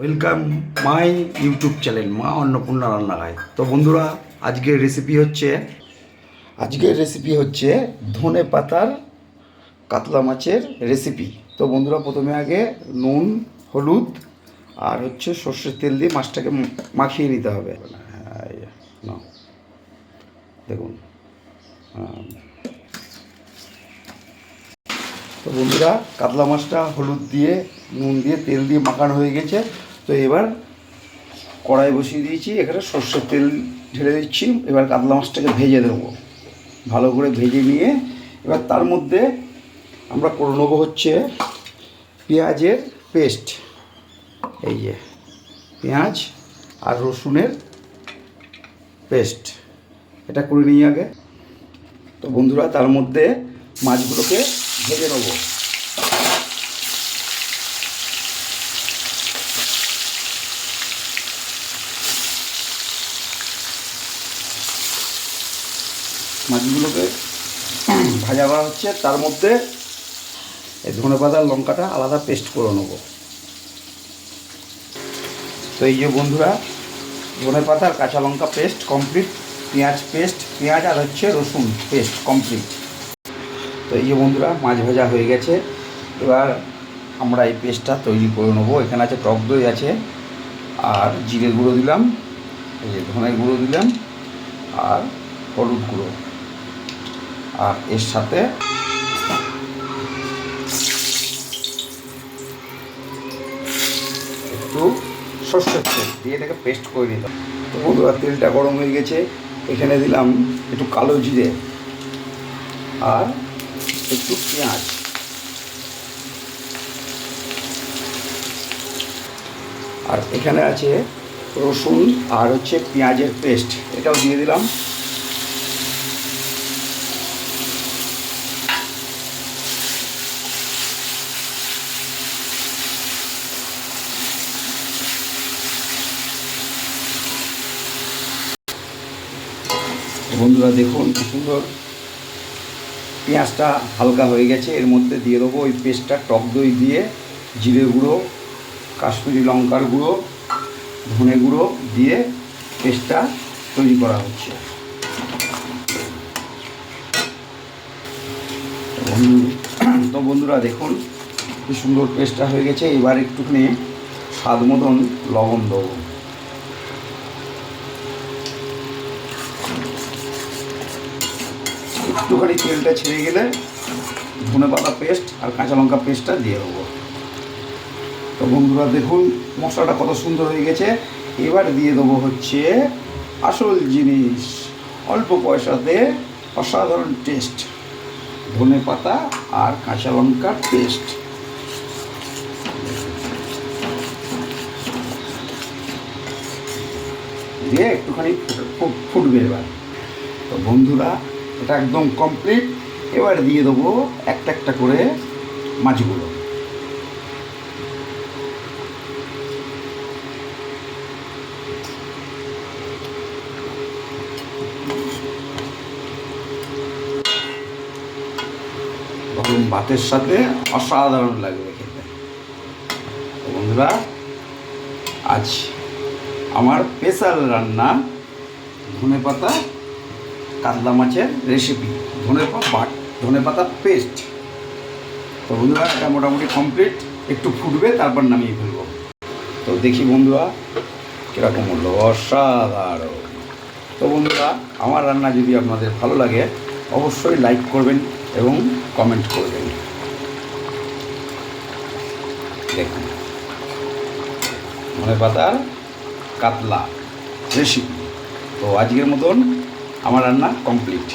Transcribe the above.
Welcome my YouTube channel মা অন্নপূর্ণা রান্নাঘর। তো বন্ধুরা, আজকের রেসিপি হচ্ছে ধনে পাতার কাতলা মাছের রেসিপি। তো বন্ধুরা, প্রথমে আগে নুন, হলুদ আর সর্ষের তেল দিয়ে মাছটাকে মাখিয়ে নিতে হবে। নাও দেখুন। তো বন্ধুরা, কাতলা মাছটা হলুদ দিয়ে, নুন দিয়ে, তেল দিয়ে মাখানো হয়ে গেছে। তো এবার কড়াই বসিয়ে দিয়েছি, এখানে সর্ষের তেল ঢেলে দিচ্ছি। এবার কাতলা মাছটাকে ভেজে দেবো, ভালো করে ভেজে নিয়ে এবার তার মধ্যে আমরা করে নেবো পেঁয়াজের পেস্ট। এই যে পেঁয়াজ আর রসুনের পেস্ট, এটা করে নিই আগে। তো বন্ধুরা, তার মধ্যে মাছগুলোকে ভেজে নেবো। মাছগুলোকে ভাজা করা হচ্ছে, তার মধ্যে এই ধনেপাতা লঙ্কাটা আলাদা পেস্ট করে নেবো। তো এই যে বন্ধুরা, ধনেপাতা আর কাঁচা লঙ্কা পেস্ট কমপ্লিট, পেঁয়াজ আর রসুন পেস্ট কমপ্লিট। তো এই যে বন্ধুরা, মাছ ভাজা হয়ে গেছে। এবার আমরা এই পেস্টটা তৈরি করে নেবো। এখানে আছে টক দই আছে, আর জিরে গুঁড়ো দিলাম, এই যে ধনের গুঁড়ো দিলাম, আর হলুদ গুঁড়ো, আর এর সাথে একটু সর্ষের তেল দিয়ে এটাকে পেস্ট করে নিলাম। তো বন্ধুরা, তেলটা গরম হয়ে গেছে, এখানে দিলাম একটু কালো জিরে আর একটু পেঁয়াজ, আর এখানে আছে রসুন আর পেঁয়াজের পেস্ট, এটাও দিয়ে দিলাম। বন্ধুরা দেখুন, কি সুন্দর পেঁয়াজটা হালকা হয়ে গেছে। এর মধ্যে দিয়ে দেবো ওই পেস্টটা, টক দই দিয়ে, জিরে গুঁড়ো, কাশ্মীরি লঙ্কার গুঁড়ো, ধনে গুঁড়ো দিয়ে পেস্টটা তৈরি করা হচ্ছে। তো বন্ধুরা দেখুন, কি সুন্দর পেস্টটা হয়ে গেছে। এবার একটুখানি স্বাদ মতন লবণ দেবো। একটুখানি তেলটা ছেড়ে গেলে ধনেপাতা পেস্ট আর কাঁচা লঙ্কা পেস্টটা দিয়ে দেবো। তো বন্ধুরা দেখুন, মশলাটা কত সুন্দর হয়ে গেছে। এবার দিয়ে দেবো আসল জিনিস, অল্প পয়সাতে অসাধারণ টেস্ট, ধনেপাতা আর কাঁচা লঙ্কার পেস্ট। দিয়ে একটুখানি ফুটবে এবার। তো বন্ধুরা, এটা একদম কমপ্লিট। এবার দিয়ে দেবো একটা একটা করে মাছগুলো। গরম ভাতের সাথে অসাধারণ লাগবে খেতে। তো বন্ধুরা, আজ আমার স্পেশাল রান্না ধনেপাতা কাতলা মাছের রেসিপি, ধনেপাতা পেস্ট। তো বন্ধুরা, এটা মোটামুটি কমপ্লিট। একটু ফুটবে, তারপর নামিয়ে ফেলবো। তো দেখি বন্ধুরা কীরকম হলো, অসাধারণ। তো বন্ধুরা, আমার রান্না যদি আপনাদের ভালো লাগে, অবশ্যই লাইক করবেন এবং কমেন্ট করবেন। দেখুন, ধনেপাতার কাতলা রেসিপি। তো আজকের মতন আমার রান্না কমপ্লিট।